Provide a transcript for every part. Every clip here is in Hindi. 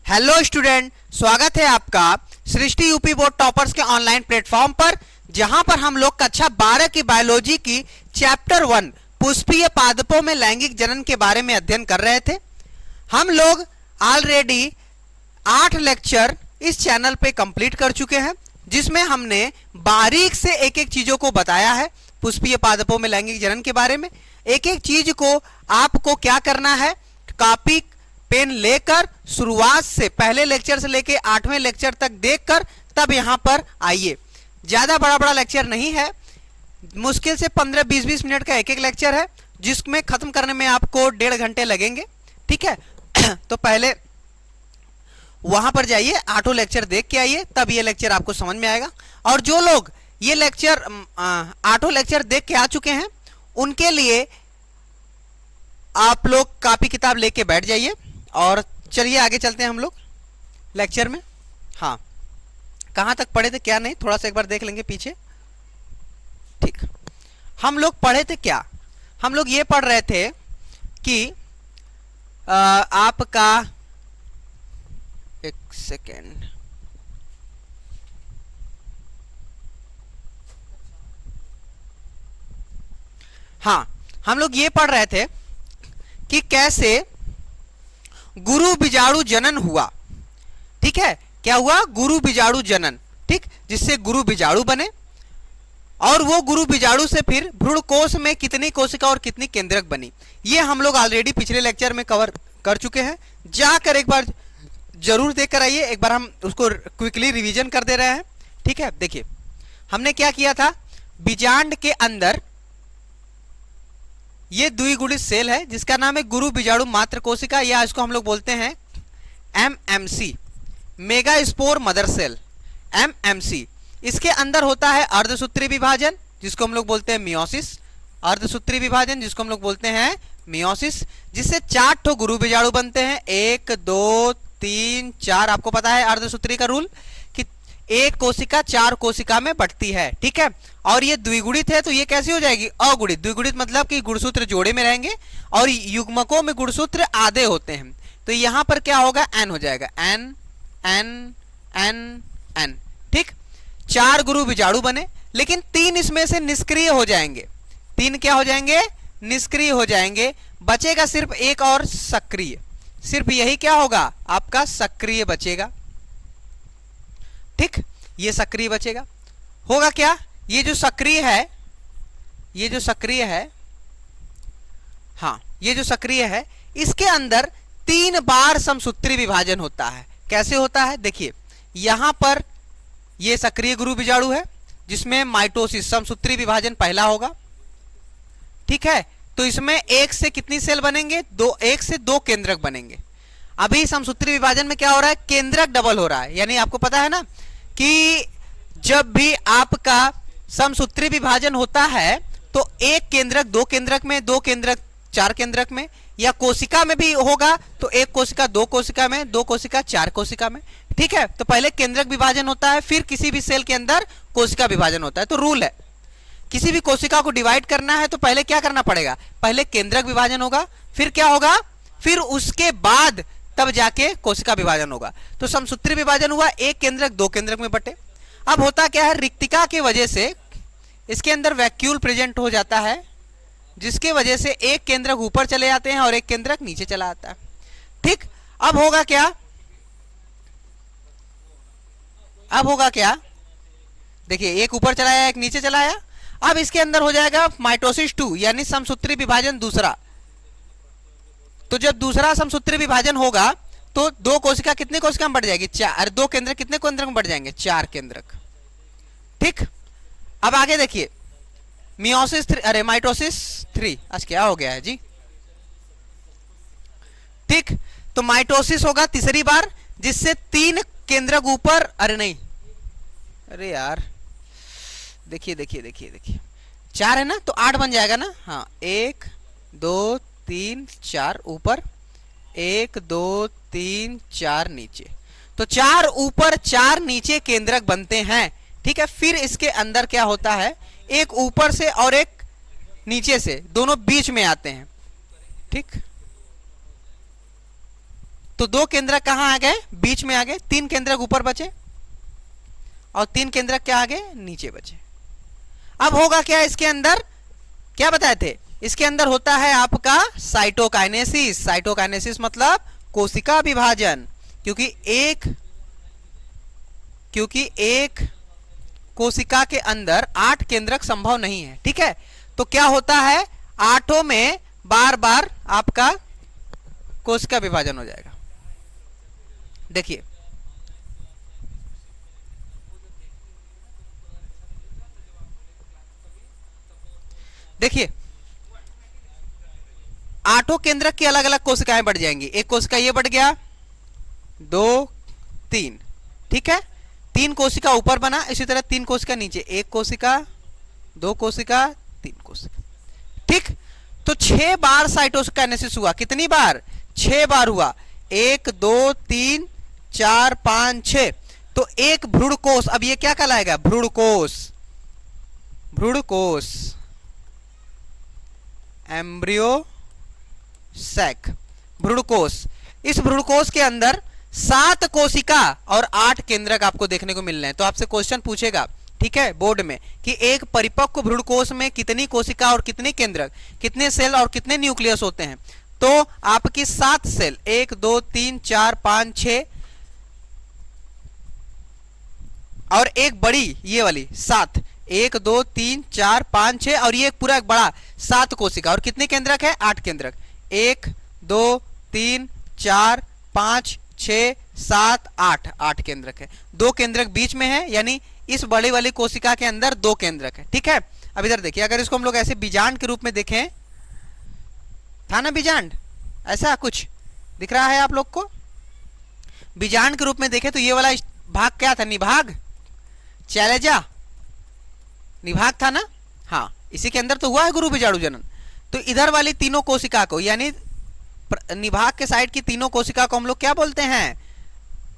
हेलो स्टूडेंट, स्वागत है आपका सृष्टि यूपी बोर्ड टॉपर्स के ऑनलाइन प्लेटफॉर्म पर, जहां पर हम लोग कक्षा 12 की बायोलॉजी की चैप्टर 1 पुष्पीय पादपों में लैंगिक जनन के बारे में अध्ययन कर रहे थे। हम लोग ऑलरेडी 8 लेक्चर इस चैनल पे कंप्लीट कर चुके हैं, जिसमें हमने बारीक से एक एक चीजों को बताया है पुष्पीय पादपों में लैंगिक जनन के बारे में। एक एक चीज को आपको क्या करना है, कॉपी पेन लेकर शुरुआत से पहले लेक्चर से लेके 8वें लेक्चर तक देखकर तब यहां पर आइए। ज्यादा बड़ा बड़ा लेक्चर नहीं है, मुश्किल से 15-20 मिनट का एक एक लेक्चर है, जिसमें खत्म करने में आपको 1.5 घंटे लगेंगे। ठीक है तो पहले वहां पर जाइए, 8 लेक्चर देख के आइए, तब ये लेक्चर आपको समझ में आएगा। और जो लोग ये लेक्चर 8 लेक्चर देख के आ चुके हैं, उनके लिए आप लोग कॉपी किताब लेके बैठ जाइए और चलिए आगे चलते हैं हम लोग लेक्चर में। हाँ, कहाँ तक पढ़े थे क्या नहीं, थोड़ा सा एक बार देख लेंगे पीछे। ठीक, हम लोग पढ़े थे क्या, हम लोग ये पढ़ रहे थे कि आपका एक सेकेंड, हाँ हम लोग ये पढ़ रहे थे कि कैसे गुरु बीजाणु जनन हुआ। ठीक है, क्या हुआ, गुरु बीजाणु जनन। ठीक, जिससे गुरु बीजाणु बने और वो गुरु बीजाणु से फिर भ्रूण कोश में कितनी कोशिका और कितनी केंद्रक बनी, ये हम लोग ऑलरेडी पिछले लेक्चर में कवर कर चुके हैं। जाकर एक बार जरूर देखकर आइए, एक बार हम उसको क्विकली रिवीजन कर दे रहे हैं। ठीक है, देखिए हमने क्या किया था, बीजांड के अंदर ये द्विगुणित सेल है जिसका नाम है गुरु बीजाणु मात्र कोशिका, या इसको हम लोग बोलते हैं MMC, megaspore mother cell, MMC। इसके अंदर होता है अर्धसूत्री विभाजन, जिसको हम लोग बोलते हैं मियोसिस, अर्धसूत्री विभाजन जिसको हम लोग बोलते हैं मियोसिस, जिससे 4 ठो गुरु बीजाणु बनते हैं, 1 2 3 4। आपको पता है अर्धसूत्री का रूल कि एक कोशिका 4 कोशिका में बंटती है। ठीक है, और ये द्विगुणित है तो ये कैसी हो जाएगी, अगुणित। द्विगुणित मतलब कि गुणसूत्र जोड़े में रहेंगे और युग्मकों में गुणसूत्र आधे होते हैं, तो यहां पर क्या होगा, n हो जाएगा, n n n n। ठीक, 4 गुरु बीजाणु बने, लेकिन 3 इसमें से निष्क्रिय हो जाएंगे। 3 क्या हो जाएंगे, निष्क्रिय हो जाएंगे, बचेगा सिर्फ एक और सक्रिय। सिर्फ यही क्या होगा, आपका सक्रिय बचेगा। ठीक, ये सक्रिय बचेगा। होगा क्या, ये जो सक्रिय है, ये जो सक्रिय है, हाँ ये जो सक्रिय है, इसके अंदर 3 बार समसूत्री विभाजन होता है। कैसे होता है, देखिए यहां पर ये सक्रिय गुरु बीजाणु है जिसमें माइटोसिस समसूत्री विभाजन पहला होगा। ठीक है, तो इसमें 1 से कितनी सेल बनेंगे, 1 से 2 केंद्रक बनेंगे। अभी समसूत्री विभाजन में क्या हो रहा है, केंद्रक डबल हो रहा है। यानी आपको पता है ना कि जब भी आपका समसूत्री विभाजन होता है तो 1 केंद्रक 2 केंद्रक में, 2 केंद्रक 4 केंद्रक में, या कोशिका में भी होगा तो 1 कोशिका 2 कोशिका में, 2 कोशिका 4 कोशिका में। ठीक है, तो पहले केंद्रक विभाजन होता है, फिर किसी भी सेल के अंदर कोशिका विभाजन होता है। तो रूल है, किसी भी कोशिका को डिवाइड करना है तो पहले क्या करना पड़ेगा, पहले केंद्रक विभाजन होगा, फिर क्या होगा, फिर उसके बाद तब जाके कोशिका विभाजन होगा। तो समसूत्री विभाजन हुआ, 1 केंद्रक 2 केंद्रक में बटे। अब होता क्या है, रिक्तिका की वजह से इसके अंदर वैक्यूल प्रेजेंट हो जाता है, जिसके वजह से 1 केंद्रक ऊपर चले जाते हैं और 1 केंद्रक नीचे चला आता है। ठीक, अब होगा क्या, अब होगा क्या, देखिए 1 ऊपर चलाया 1 नीचे चलाया। अब इसके अंदर हो जाएगा माइटोसिस 2, यानी समसूत्री विभाजन दूसरा। तो जब दूसरा समसूत्री विभाजन होगा तो 2 कोशिका कितनी कोशिका में बढ़ जाएगी, 4। 2 केंद्रक कितने केंद्रक में बढ़ जाएंगे, 4 केंद्रक। ठीक, अब आगे देखिए मियोसिस 3, अरे माइटोसिस 3, आज क्या हो गया है जी। ठीक, तो माइटोसिस होगा तीसरी बार, जिससे 3 केंद्रक ऊपर, अरे नहीं, अरे यार देखिए देखिए देखिए देखिए 4 है ना, तो 8 बन जाएगा ना। हाँ, 1 2 3 4 ऊपर, 1 2 3 4 नीचे, तो 4 ऊपर 4 नीचे केंद्रक बनते हैं। ठीक है, फिर इसके अंदर क्या होता है, एक ऊपर से और एक नीचे से, दोनों बीच में आते हैं। ठीक, तो 2 केंद्रक कहां आ गए? बीच में आ गए। 3 केंद्रक ऊपर बचे और 3 केंद्रक क्या आ गए? नीचे बचे। अब होगा क्या इसके अंदर? क्या बताए थे? इसके अंदर होता है आपका साइटोकाइनेसिस। साइटोकाइनेसिस मतलब कोशिका विभाजन, क्योंकि एक कोशिका के अंदर 8 केंद्रक संभव नहीं है। ठीक है, तो क्या होता है? 8 में बार बार आपका कोशिका विभाजन हो जाएगा। देखिए देखिए 8 केंद्रक की अलग अलग कोशिकाएं बढ़ जाएंगी। एक कोशिका ये बढ़ गया, 2 3, ठीक है, 3 कोशिका ऊपर बना, इसी तरह 3 कोशिका नीचे, 1 कोशिका, 2 कोशिका, 3 कोशिका। ठीक, तो 6 बार साइटोकाइनेसिस हुआ। कितनी बार? 6 बार हुआ। 1 2 3 4 5 6। तो एक भ्रूण कोष, अब ये क्या कहलाएगा? भ्रूण कोष। भ्रूण कोष, एम्ब्रियो सैक, भ्रूण कोष। इस भ्रूण कोष के अंदर 7 कोशिका और 8 केंद्रक आपको देखने को मिल रहे हैं। तो आपसे क्वेश्चन पूछेगा, ठीक है, बोर्ड में, कि एक परिपक्व भ्रूण कोष में कितनी कोशिका और कितनी केंद्रक, कितने सेल और कितने न्यूक्लियस होते हैं? तो आपकी 7 सेल, 1 2 3 4 5 6 और एक बड़ी ये वाली 7, 1 2 3 4 5 6 और ये पूरा एक बड़ा 7 कोशिका। और कितने केंद्रक है? 8 केंद्रक। 1 2 3 4 5 6 7 8, 8 केंद्रक है। 2 केंद्रक बीच में है, यानी इस बड़ी वाली कोशिका के अंदर 2 केंद्रक है। ठीक है, अब इधर देखिए, अगर इसको हम लोग ऐसे बीजांड के रूप में देखें, था ना बीजांड, ऐसा कुछ दिख रहा है आप लोग को? बीजांड के रूप में देखें तो ये वाला भाग क्या था? निभाग, शैलजा, निभाग था ना? हाँ, इसी के अंदर तो हुआ है गुरु बीजाणु जनन। तो इधर वाली तीनों कोशिका को, यानी निभाग के साइड की तीनों कोशिका को हम लोग क्या बोलते हैं?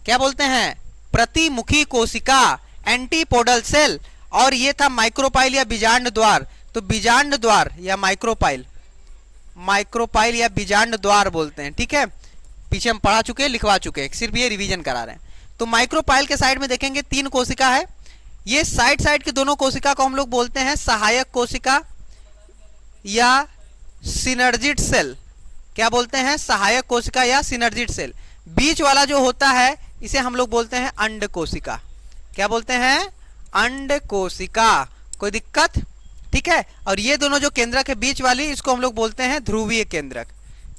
क्या बोलते हैं? प्रतिमुखी कोशिका, एंटीपोडल सेल। और ये था माइक्रोपाइल या बीजांड द्वार। तो बीजांड द्वार या माइक्रोपाइल, माइक्रोपाइल या बीजांड द्वार बोलते हैं। ठीक है, पीछे हम पढ़ा चुके हैं, लिखवा चुके हैं, सिर्फ ये रिवीजन करा रहे हैं। तो माइक्रोपाइल के साइड में देखेंगे 3 कोशिका है। ये साइड साइड की दोनों कोशिका को हम लोग बोलते हैं सहायक कोशिका या सिनर्जिड सेल। क्या बोलते हैं? सहायक कोशिका या सिनर्जिड सेल। बीच वाला जो होता है इसे हम लोग बोलते हैं अंड कोशिका। क्या बोलते हैं? अंड कोशिका। कोई दिक्कत? ठीक है, और ये दोनों जो केंद्रक है बीच वाली, इसको हम लोग बोलते हैं ध्रुवीय केंद्रक।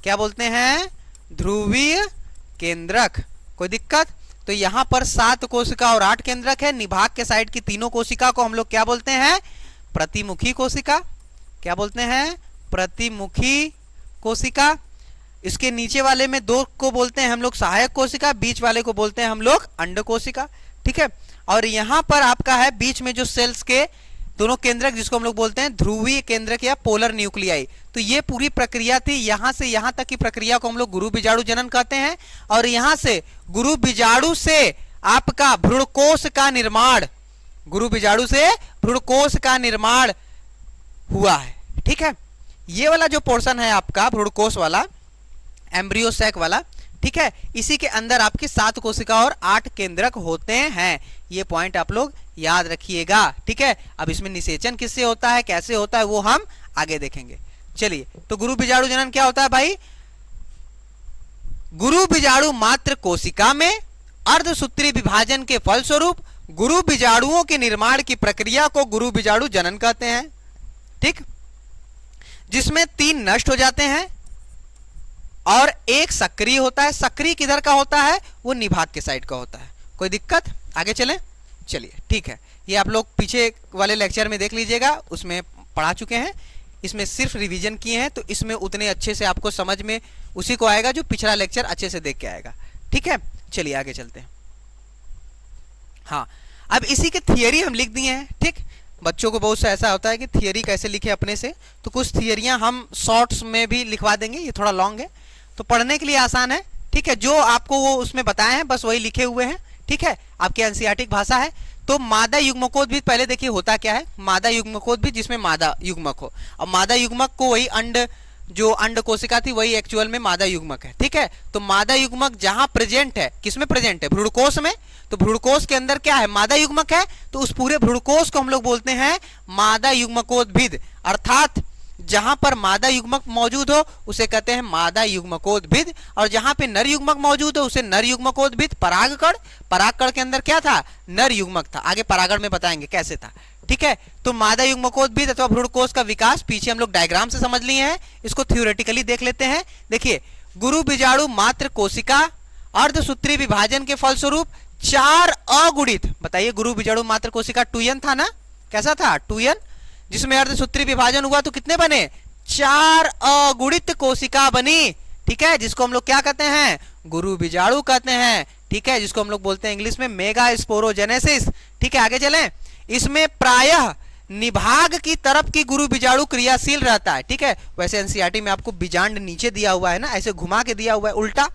क्या बोलते हैं? ध्रुवीय केंद्रक। कोई दिक्कत? तो यहां पर 7 कोशिका और 8 केंद्रक है। निभाग के साइड की तीनों कोशिका को हम लोग क्या बोलते हैं? प्रतिमुखी कोशिका। क्या बोलते हैं? प्रतिमुखी कोशिका। इसके नीचे वाले में 2 को बोलते हैं हम लोग सहायक कोशिका, बीच वाले को बोलते हैं हम लोग अंड कोशिका। ठीक है, और यहां पर आपका है बीच में जो सेल्स के दोनों केंद्रक, जिसको हम लोग बोलते हैं ध्रुवीय केंद्रक या पोलर न्यूक्लियाई। तो ये पूरी प्रक्रिया थी। यहां से यहां तक की प्रक्रिया को हम लोग गुरु बीजाणु जनन कहते हैं। और यहां से गुरु बीजाणु से आपका भ्रूणकोश का निर्माण, गुरु बीजाणु से भ्रूणकोश का निर्माण हुआ है। ठीक है, ये वाला जो पोर्शन है आपका भ्रूणकोश वाला, एम्ब्रियो सैक वाला, ठीक है, इसी के अंदर आपकी 7 कोशिका और 8 केंद्रक होते हैं। ये पॉइंट आप लोग याद रखिएगा। ठीक है, अब इसमें निषेचन किससे होता है, कैसे होता है, वो हम आगे देखेंगे। चलिए, तो गुरु बीजाणु जनन क्या होता है भाई? गुरु बीजाणु मात्र कोशिका में अर्धसूत्री विभाजन के फलस्वरूप गुरु बीजाणुओं के निर्माण की प्रक्रिया को गुरु बीजाणु जनन कहते हैं। ठीक, जिसमें 3 नष्ट हो जाते हैं और 1 सक्रिय होता है। सक्रिय किधर का होता है? वो निभाग के साइड का होता है। कोई दिक्कत? आगे चलें। चलिए, ठीक है, ये आप लोग पीछे वाले लेक्चर में देख लीजिएगा, उसमें पढ़ा चुके हैं। इसमें सिर्फ रिवीजन किए हैं, तो इसमें उतने अच्छे से आपको समझ में उसी को आएगा जो पिछला लेक्चर अच्छे से देख के आएगा। ठीक है, चलिए आगे चलते हैं। हाँ, अब इसी के थियरी हम लिख दिए हैं। ठीक, बच्चों को बहुत सा ऐसा होता है कि थियरी कैसे लिखे अपने से, तो कुछ थियरियां हम शॉर्ट्स में भी लिखवा देंगे। ये थोड़ा लॉन्ग है तो पढ़ने के लिए आसान है। ठीक है, जो आपको वो उसमें बताए हैं बस वही लिखे हुए हैं। ठीक है, आपकी एनसीईआरटी भाषा है। तो मादा युग्मकोद भी पहले देखिए होता क्या है। मादा युग्मकोद भी जिसमें मादा युग्मक हो, और मादा युग्मक को वही अंड जो अंड कोशिका थी वही एक्चुअल में मादा युग्मक है। ठीक है, तो मादा युग्मक जहां प्रेजेंट है, किसमें प्रेजेंट है? भ्रूणकोश में। तो भ्रूणकोश के अंदर क्या है? मादा युग्मक है। तो उस पूरे भ्रूणकोश को हम लोग बोलते हैं मादा युग्मकोद्भिद, अर्थात जहां पर मादा युग्मक मौजूद हो उसे कहते हैं मादा युग्मकोद्भिद, और जहां पे नर युग्मक मौजूद हो उसे नर युग्मकोद्भिद। परागकण, परागकण के अंदर क्या था? नर युग्मक था। आगे परागण में बताएंगे कैसे था। ठीक है, तो मादा युग्मकोद्भिद अथवा भ्रूणकोश का विकास पीछे हम लोग डायग्राम से समझ लिए हैं, इसको थ्योरेटिकली देख लेते हैं। देखिए, गुरु बीजाणु मात्र कोशिका अर्धसूत्री विभाजन के फलस्वरूप 4 अगुणित, बताइए गुरु बीजाणु मात्र कोशिका टूयन था ना? कैसा था? टूयन, जिसमें अर्धसूत्री विभाजन हुआ तो कितने बने? 4 अगुणित कोशिका बनी। ठीक है, जिसको हम लोग क्या कहते हैं? गुरु बीजाणु कहते हैं। ठीक है, जिसको हम लोग बोलते हैं इंग्लिश में मेगा स्पोरोजेनेसिस। ठीक है, आगे चलें। इसमें प्रायः निभाग की तरफ की गुरु बीजाणु क्रियाशील रहता है। ठीक है, वैसे एनसीईआरटी में आपको बीजांड नीचे दिया हुआ है ना, ऐसे घुमा के दिया हुआ है उल्टा,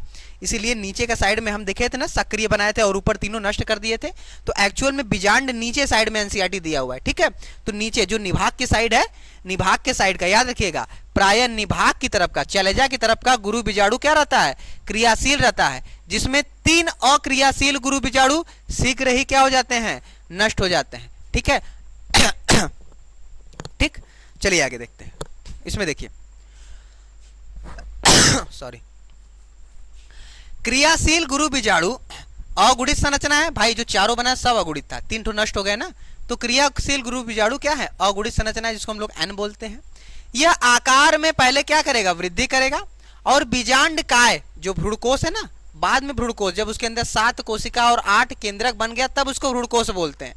इसीलिए नीचे का साइड में हम देखे थे ना सक्रिय बनाए थे और ऊपर तीनों नष्ट कर दिए थे। तो एक्चुअल में बीजांड नीचे साइड में एनसीईआरटी दिया हुआ है। ठीक है, तो नीचे जो निभाग की साइड है, निभाग के साइड का याद रखिएगा, प्राय निभाग की तरफ का, चलेजा की तरफ का गुरु बीजाणु क्या रहता है? क्रियाशील रहता है, जिसमें 3 अक्रियाशील गुरु बीजाणु शीघ्र ही क्या हो जाते हैं? नष्ट हो जाते हैं। ठीक है, ठीक, चलिए आगे देखते हैं। इसमें देखिए सॉरी, क्रियाशील गुरु बीजाणु अगुणित संरचना है भाई, जो चारों बना सब अगुणित था, 3 ठो नष्ट हो गए ना। तो क्रियाशील गुरु बीजाणु क्या है? अगुणित संरचना है, जिसको हम लोग एन बोलते हैं। यह आकार में पहले क्या करेगा? वृद्धि करेगा, और बीजांड काय जो भ्रूणकोश है ना, बाद में भ्रूणकोश, जब उसके अंदर 7 कोशिका और 8 केंद्रक बन गया तब उसको भ्रूणकोश बोलते हैं।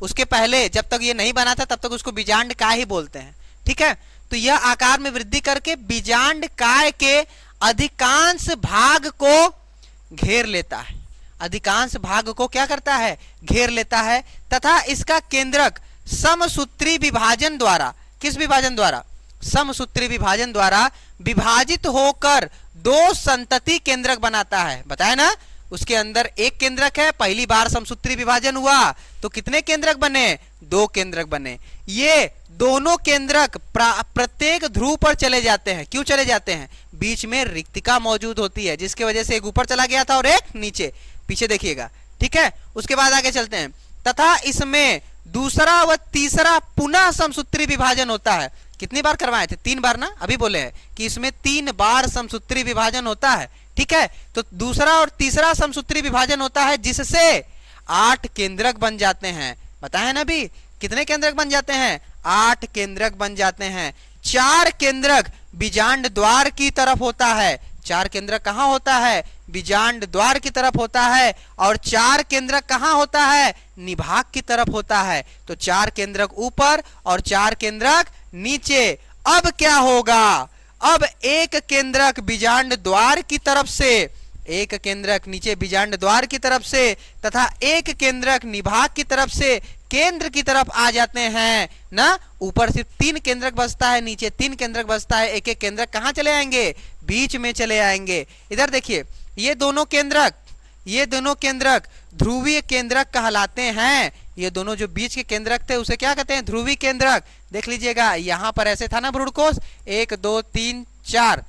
उसके पहले जब तक ये नहीं बना था तब तक उसको बीजांड काय ही बोलते हैं। ठीक है, तो यह आकार में वृद्धि करके बीजांड काय के अधिकांश भाग को घेर लेता है। अधिकांश भाग को क्या करता है? घेर लेता है, तथा इसका केंद्रक समसूत्री विभाजन द्वारा, किस विभाजन द्वारा? समसूत्री विभाजन द्वारा विभाजित होकर 2 संतति केंद्रक बनाता है। बताया ना, उसके अंदर एक केंद्रक है, पहली बार समसूत्री विभाजन हुआ तो कितने केंद्रक बने? 2 केंद्रक बने। ये दोनों केंद्रक प्रत्येक ध्रुव पर चले जाते हैं। क्यों चले जाते हैं? बीच में रिक्तिका मौजूद होती है, जिसके वजह से एक ऊपर चला गया था और एक नीचे, पीछे देखिएगा। ठीक है, उसके बाद आगे चलते हैं। तथा इसमें दूसरा व तीसरा पुनः समसूत्री विभाजन होता है। कितनी बार करवाए थे? 3 बार ना, अभी बोले हैं कि इसमें 3 बार समसूत्री विभाजन होता है। ठीक है, तो दूसरा और तीसरा समसूत्री विभाजन होता है, जिससे 8 केंद्रक बन जाते हैं। बताया ना अभी, कितने केंद्रक बन जाते हैं? 8 केंद्रक बन जाते हैं। 4 केंद्रक बीजांड द्वार की तरफ होता है। 4 केंद्रक कहां होता है? बीजांड द्वार की तरफ होता है। और 4 केंद्रक कहां होता है? निभाग की तरफ होता है। तो 4 केंद्रक ऊपर और 4 केंद्रक नीचे। अब क्या होगा? अब एक केंद्रक बीजांड द्वार की तरफ से, एक केंद्रक नीचे बीजांड द्वार की तरफ से तथा एक केंद्रक निभाग की तरफ से केंद्र की तरफ आ जाते हैं ना। ऊपर सिर्फ 3 केंद्रक बचता है, नीचे 3 केंद्रक बचता है। एक एक केंद्रक कहां चले आएंगे? बीच में चले आएंगे। इधर देखिए, ये दोनों केंद्रक ध्रुवीय केंद्रक कहलाते हैं। ये दोनों जो बीच के केंद्रक थे उसे क्या कहते हैं? ध्रुवीय केंद्रक। देख लीजिएगा, यहां पर ऐसे था ना भ्रूणकोश, 1 2 3 4,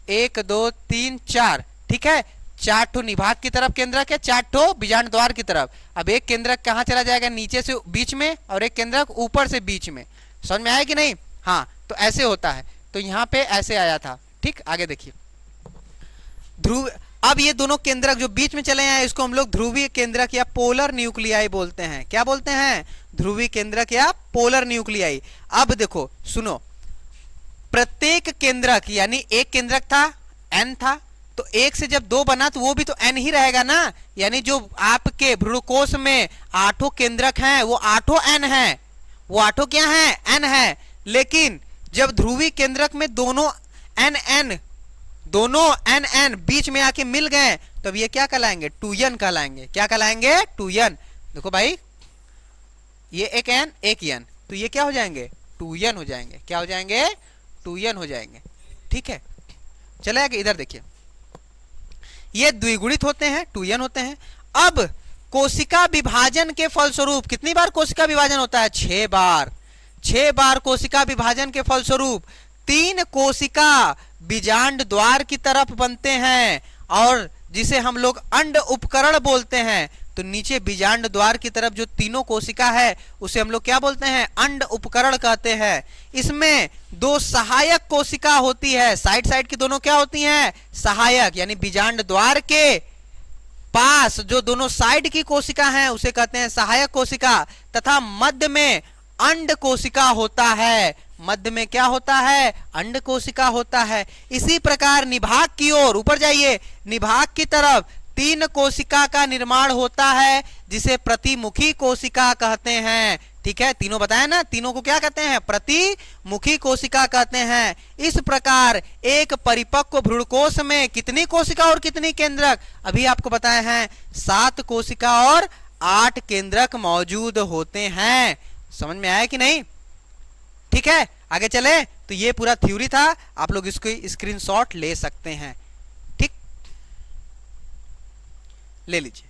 1 2 3 4। ठीक है, 4 ठो निभाग की तरफ केंद्रक है, 4 ठो बीजांड द्वार की तरफ। अब एक केंद्रक कहां चला जाएगा? नीचे से बीच में, और एक केंद्रक ऊपर से बीच में। समझ में आया कि नहीं? हाँ, तो ऐसे होता है। तो यहाँ पे ऐसे आया था। ठीक, आगे देखिए, ध्रुव। अब ये दोनों केंद्रक जो बीच में चले आए, इसको हम लोग ध्रुवीय केंद्रक या पोलर न्यूक्लियाई बोलते हैं। क्या बोलते हैं? ध्रुवीय केंद्रक या पोलर न्यूक्लियाई। अब देखो, सुनो, प्रत्येक केंद्रक, यानी एक केंद्रक था, एन था, तो 1 से जब 2 बना तो वो भी तो एन ही रहेगा ना। यानी जो आपके भ्रूणकोश में 8 केंद्रक हैं वो 8 एन है, वो 8 क्या है? एन है। लेकिन जब ध्रुवीय केंद्रक में दोनों एन एन बीच में आके मिल गए, तब ये क्या कहलाएंगे? 2n कहलाएंगे। क्या कहलाएंगे? 2n। देखो भाई, ये एक एन एक एन, तो ये क्या हो जाएंगे? 2n हो जाएंगे। क्या हो जाएंगे? 2n हो जाएंगे। ठीक है, चले आगे। इधर देखिए, ये द्विगुणित होते हैं, 2n होते हैं। अब कोशिका विभाजन के फलस्वरूप कितनी बार कोशिका विभाजन होता है? 6 बार। 6 बार कोशिका विभाजन के फलस्वरूप 3 कोशिका बीजांड द्वार की तरफ बनते हैं और जिसे हम लोग अंड उपकरण बोलते हैं। तो नीचे बीजांड द्वार की तरफ जो तीनों कोशिका है उसे हम लोग क्या बोलते हैं? अंड उपकरण कहते हैं। इसमें 2 सहायक कोशिका होती है, साइड साइड की दोनों क्या होती हैं? सहायक, यानी बीजांड द्वार के पास जो दोनों साइड की कोशिका हैं उसे कहते हैं सहायक कोशिका, तथा मध्य में अंड कोशिका होता है। मध्य में क्या होता है? अंड कोशिका होता है। इसी प्रकार निभाग की ओर ऊपर जाइए, निभाग की तरफ 3 कोशिका का निर्माण होता है जिसे प्रतिमुखी कोशिका कहते हैं। ठीक है, तीनों बताया ना, तीनों को क्या कहते हैं? प्रतिमुखी कोशिका कहते हैं। इस प्रकार एक परिपक्व भ्रूणकोश में कितनी कोशिका और कितनी केंद्रक? अभी आपको बताया है 7 कोशिका और 8 केंद्रक मौजूद होते हैं। समझ में आया कि नहीं? ठीक है, आगे चले। तो ये पूरा थ्योरी था, आप लोग इसको स्क्रीनशॉट ले सकते हैं। ठीक, ले लीजिए।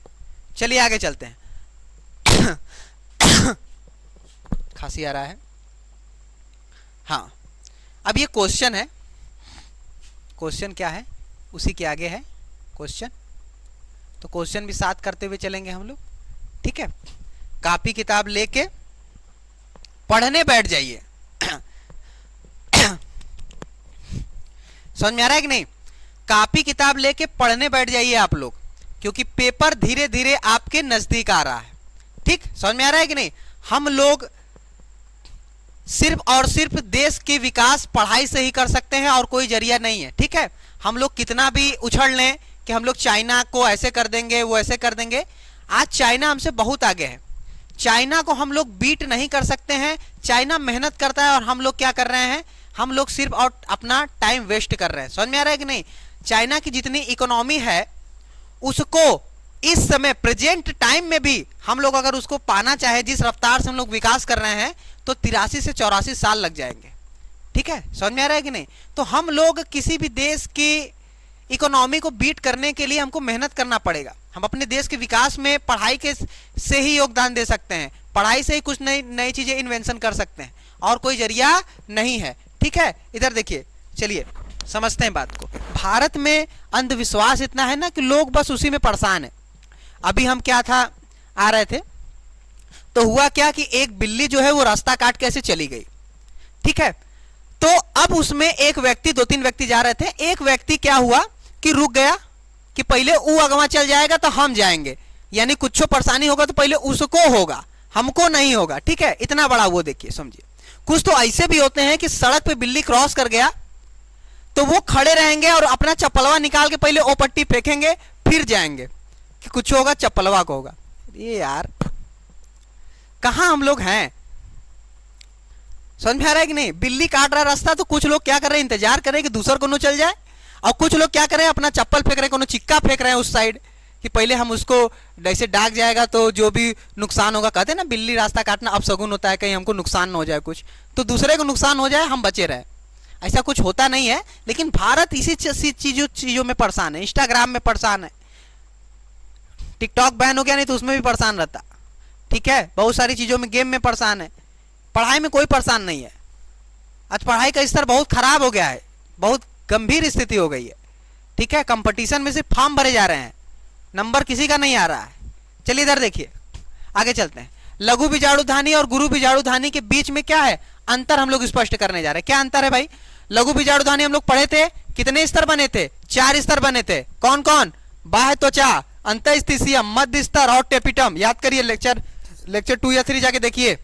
चलिए आगे चलते हैं। खांसी आ रहा है। हाँ, अब ये क्वेश्चन है। क्वेश्चन क्या है? उसी के आगे है क्वेश्चन, तो क्वेश्चन भी साथ करते हुए चलेंगे हम लोग। ठीक है, कॉपी किताब लेके पढ़ने बैठ जाइए। समझ में आ रहा है कि नहीं? कॉपी किताब लेके पढ़ने बैठ जाइए आप लोग, क्योंकि पेपर धीरे धीरे आपके नजदीक आ रहा है। ठीक, समझ में आ रहा है कि नहीं? हम लोग सिर्फ और सिर्फ देश के विकास पढ़ाई से ही कर सकते हैं और कोई जरिया नहीं है। ठीक है, हम लोग कितना भी उछल लें कि हम लोग चाइना को ऐसे कर देंगे, वो ऐसे कर देंगे, आज चाइना हमसे बहुत आगे है। चाइना को हम लोग बीट नहीं कर सकते हैं। चाइना मेहनत करता है और हम लोग क्या कर रहे हैं? हम लोग सिर्फ और अपना टाइम वेस्ट कर रहे हैं। समझ में आ रहा है कि नहीं? चाइना की जितनी इकोनॉमी है उसको इस समय प्रेजेंट टाइम में भी हम लोग अगर उसको पाना चाहे, जिस रफ्तार से हम लोग विकास कर रहे हैं, तो 83 से 84 साल लग जाएंगे। ठीक है, समझ में आ रहा है कि नहीं? तो हम लोग किसी भी देश की इकोनॉमी को बीट करने के लिए हमको मेहनत करना पड़ेगा। हम अपने देश के विकास में पढ़ाई के से ही योगदान दे सकते हैं। पढ़ाई से ही कुछ नई नई चीजें इन्वेंशन कर सकते हैं और कोई जरिया नहीं है। ठीक है, इधर देखिए, चलिए समझते हैं बात को। भारत में अंधविश्वास इतना है ना कि लोग बस उसी में परेशान है। अभी हम क्या था, आ रहे थे तो हुआ क्या कि एक बिल्ली जो है वो रास्ता काट के ऐसे चली गई। ठीक है, तो अब उसमें एक व्यक्ति, 2-3 व्यक्ति जा रहे थे। एक व्यक्ति क्या हुआ कि रुक गया कि पहले वो अगवा चल जाएगा तो हम जाएंगे, यानी कुछ परेशानी होगा तो पहले उसको होगा, हमको नहीं होगा। ठीक है, इतना बड़ा वो देखिए, समझिए। कुछ तो ऐसे भी होते हैं कि सड़क पे बिल्ली क्रॉस कर गया तो वो खड़े रहेंगे और अपना चप्पलवा निकाल के पहले ओ पट्टी फेंकेंगे, फिर जाएंगे कि कुछ होगा, चप्पलवा को होगा। ये यार कहां हम लोग हैं? समझ में आ रहा है कि नहीं? बिल्ली काट रहा रास्ता तो कुछ लोग क्या कर रहे हैं? इंतजार कर रहे हैं कि दूसरा कोनो चल जाए, और कुछ लोग क्या कर रहे हैं? अपना चप्पल फेंक रहे हैं, कोनो चिक्का फेंक रहे हैं उस साइड कि पहले हम उसको ऐसे डाक जाएगा तो जो भी नुकसान होगा। कहते हैं ना, बिल्ली रास्ता काटना अपशगुन होता है, कहीं हमको नुकसान ना हो जाए, कुछ तो दूसरे को नुकसान हो जाए, हम बचे रहे। ऐसा कुछ होता नहीं है, लेकिन भारत इसी चीजों में परेशान है। इंस्टाग्राम में परेशान है, टिकटॉक बैन हो गया, नहीं तो उसमें भी परेशान रहता। ठीक है, बहुत सारी चीजों में, गेम में परेशान है। पढ़ाई में कोई परेशान नहीं है। आज पढ़ाई का स्तर बहुत खराब हो गया है, बहुत गंभीर स्थिति हो गई है। ठीक है, कंपटीशन में सिर्फ फॉर्म भरे जा रहे हैं, नंबर किसी का नहीं आ रहा है। चलिए इधर देखिए, आगे चलते हैं। लघु बीजाणुधानी और गुरु बीजाणुधानी के बीच में क्या है अंतर, हम लोग स्पष्ट करने जा रहे हैं। क्या अंतर है भाई? लघु बीजाणुधानी हम लोग पढ़े थे, कितने स्तर बने थे? 4 स्तर बने थे। कौन कौन? बाह्य त्वचा, अंतःस्थिसियम, मध्य स्तर और टेपिटम। याद करिए, लेक्चर 2 या 3 जाके देखिए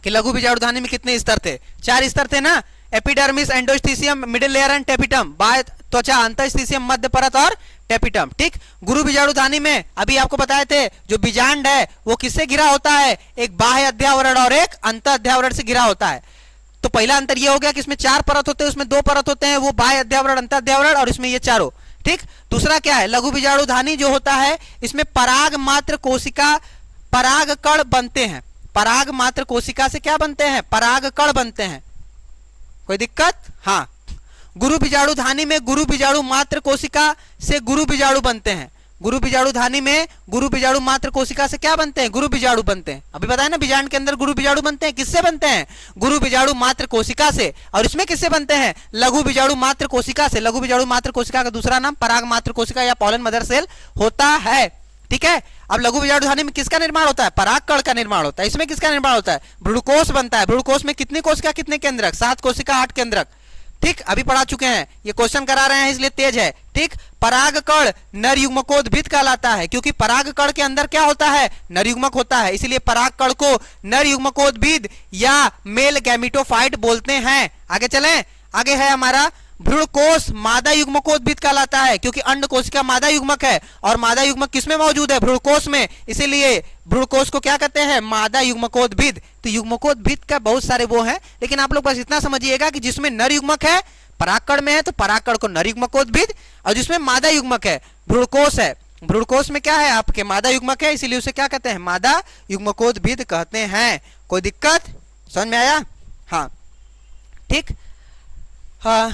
कि लघु बीजाणुधानी में कितने स्तर थे। 4 स्तर थे ना, epidermis, endothecium, middle layer and tapetum. बाह्य त्वचा, अंतःस्थिसियम, मध्य परत और टेपिटम। ठीक, गुरु बीजाणुधानी में अभी आपको बताए थे, जो बीजांड है वो किससे घिरा होता है? एक बाह्य अध्यावरण और एक अंत अध्यावरण से घिरा होता है। तो पहला अंतर ये हो गया कि इसमें 4 परत होते हैं, उसमें 2 परत होते हैं, वो बाह्य अध्यावरण, अंत अध्यावरण, और इसमें ये चारों। ठीक, दूसरा क्या है? लघु बीजाणुधानी जो होता है इसमें पराग मात्र कोशिका, पराग कण बनते हैं। पराग मात्र कोशिका से क्या बनते हैं? पराग कण बनते हैं। कोई दिक्कत? हाँ। गुरु बीजाणुधानी में गुरु बीजाणु मात्र कोशिका से गुरु बीजाणु बनते हैं। गुरु बीजाणु धानी में गुरु बीजाणु मात्र कोशिका से क्या बनते हैं? गुरु बीजाणु बनते हैं। अभी बताया ना, बीजांड के अंदर गुरु बीजाणु बनते हैं। किससे बनते हैं? गुरु बीजाणु मात्र कोशिका से। और इसमें किससे बनते हैं? लघु बीजाणु मात्र कोशिका से। लघु बीजाणु मात्र कोशिका का दूसरा नाम पराग मात्र कोशिका या पॉलन मदर सेल होता है। ठीक है, अब लघु बीजाणु धानी में किसका निर्माण होता है? परागकण का निर्माण होता है। इसमें किसका निर्माण होता है? भ्रूणकोष बनता है। भ्रूणकोष में कितनी कोशिका, कितने केंद्रक? 7 कोशिका 8 केंद्रक। ठीक, अभी पढ़ा चुके हैं, ये क्वेश्चन करा रहे हैं इसलिए तेज है। ठीक, परागकण नर युग्मकोद्भिद कहलाता है, क्योंकि परागकण के अंदर क्या होता है? नर युग्मक होता है, इसलिए परागकण को नर युग्मकोद्भिद या मेल गैमेटोफाइट बोलते हैं। आगे चलें, आगे है हमारा भ्रूणकोष मादा युग्मकोद्भिद कहलाता है, क्योंकि अंड कोशिका मादा युग्मक है और मादा युग्मक किसमें मौजूद है? भ्रूणकोष में, इसीलिए भ्रूणकोष को क्या कहते हैं? मादा युग्मकोद्भिद। तो युग्मकोद्भिद का बहुत सारे वो हैं, लेकिन आप लोग बस इतना समझिएगा कि जिसमें नर युग्मक है परागकण में है तो परागकण को नर युग्मकोद्भिद, और जिसमें मादा युग्मक है भ्रूणकोष है, भ्रूणकोष में क्या है? आपके मादा युग्मक है, इसीलिए उसे क्या कहते हैं? मादा युग्मकोद्भिद कहते हैं। कोई दिक्कत? समझ में आया? हाँ, ठीक। हाँ,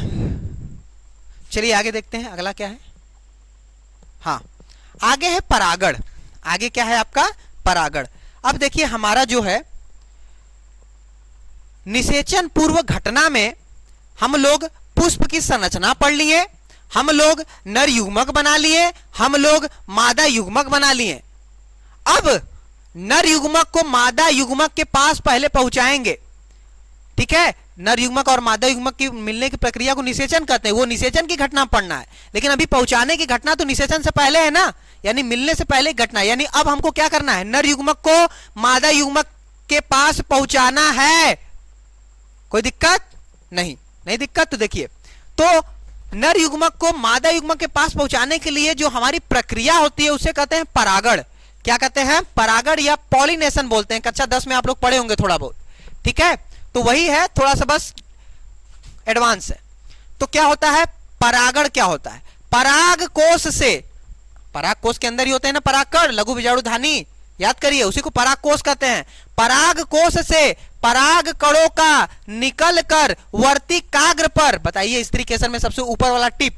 चलिए आगे देखते हैं अगला क्या है। हाँ, आगे है परागण। आगे क्या है आपका? परागण। अब देखिए हमारा जो है निषेचन पूर्व घटना में हम लोग पुष्प की संरचना पढ़ लिए, हम लोग नर युग्मक बना लिए, हम लोग मादा युग्मक बना लिए। अब नर युग्मक को मादा युग्मक के पास पहले पहुंचाएंगे। ठीक है, नर युग्मक और मादा युग्मक की मिलने की प्रक्रिया को निषेचन कहते हैं। वो निषेचन की घटना पढ़ना है, लेकिन अभी पहुंचाने की घटना तो निषेचन से पहले है ना, यानी मिलने से पहले घटना। यानी अब हमको क्या करना है? नर युग्मक को मादा युग्मक के पास पहुंचाना है। कोई दिक्कत? नहीं, नहीं दिक्कत। तो देखिए, तो नर युग्मक को मादा युग्मक के पास पहुंचाने के लिए जो हमारी प्रक्रिया होती है उसे कहते हैं परागण। क्या कहते हैं? परागण या पॉलिनेशन बोलते हैं। कक्षा 10 में आप लोग पढ़े होंगे थोड़ा बहुत। ठीक है, तो वही है, थोड़ा सा बस एडवांस है। तो क्या होता है? परागण क्या होता है? पराग कोश से, पराग कोश के अंदर ही होते हैं ना परागकण, लघु बीजाणु धानी, याद करिए, उसी को पराग कोश कहते हैं। पराग कोश से पराग कणों का निकलकर वर्तिकाग्र पर, बताइए स्त्रीकेशन में सबसे ऊपर वाला टिप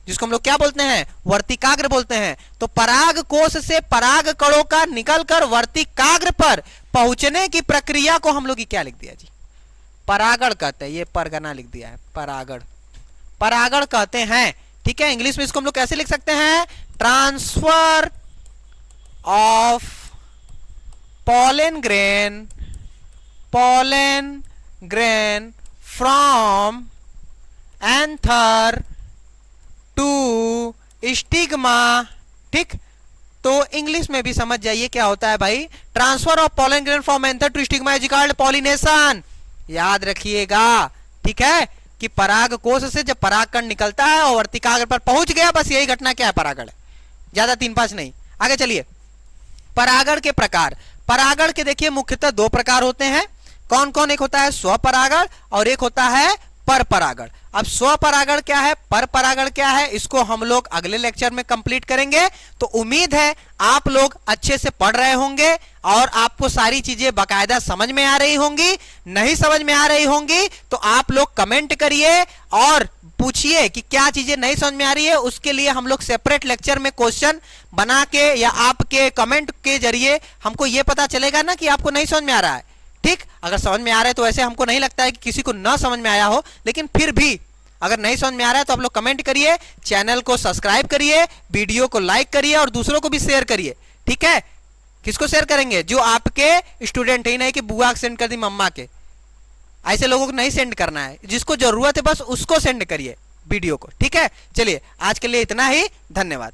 जिसको हम लोग क्या बोलते हैं? वर्तिकाग्र बोलते हैं। तो पराग कोश से पराग कणों का निकलकर वर्तिकाग्र पर पहुंचने की प्रक्रिया को हम लोग क्या लिख दिया जी? परागण कहते हैं। ये परगना लिख दिया है, परागण, परागण कहते हैं। ठीक है, इंग्लिश में इसको हम लोग कैसे लिख सकते हैं? Transfer of pollen grain from anther to stigma। ठीक, तो इंग्लिश में भी समझ जाइए क्या होता है भाई? Transfer of pollen grain from anther to stigma is called pollination. याद रखिएगा, ठीक है, कि पराग कोश से जब परागकण निकलता है और वर्तिकाग्र पर पहुंच गया, बस यही घटना क्या है? परागण है। ज्यादा 3-5 नहीं। आगे चलिए, परागण के प्रकार। परागण के देखिए मुख्यतः 2 प्रकार होते हैं। कौन कौन? एक होता है स्वपरागण और एक होता है परपरागण। अब स्वपरागण क्या है, परपरागण क्या है, इसको हम लोग अगले लेक्चर में कंप्लीट करेंगे। तो उम्मीद है आप लोग अच्छे से पढ़ रहे होंगे और आपको सारी चीजें बाकायदा समझ में आ रही होंगी। नहीं समझ में आ रही होंगी तो आप लोग कमेंट करिए और पूछिए कि क्या चीजें नहीं समझ में आ रही है। उसके लिए हम लोग सेपरेट लेक्चर में क्वेश्चन बना के या आपके कमेंट के जरिए हमको यह पता चलेगा ना कि आपको नहीं समझ में आ रहा है। ठीक, अगर समझ में आ रहा है तो ऐसे हमको नहीं लगता है कि किसी को ना समझ में आया हो, लेकिन फिर भी अगर नहीं समझ में आ रहा है तो आप लोग कमेंट करिए, चैनल को सब्सक्राइब करिए, वीडियो को लाइक करिए और दूसरों को भी शेयर करिए। ठीक है, किसको शेयर करेंगे? जो आपके स्टूडेंट ही नहीं कि बुआ सेंड कर दी मम्मा के, ऐसे लोगों को नहीं सेंड करना है। जिसको जरूरत है बस उसको सेंड करिए वीडियो को। ठीक है, चलिए आज के लिए इतना ही, धन्यवाद।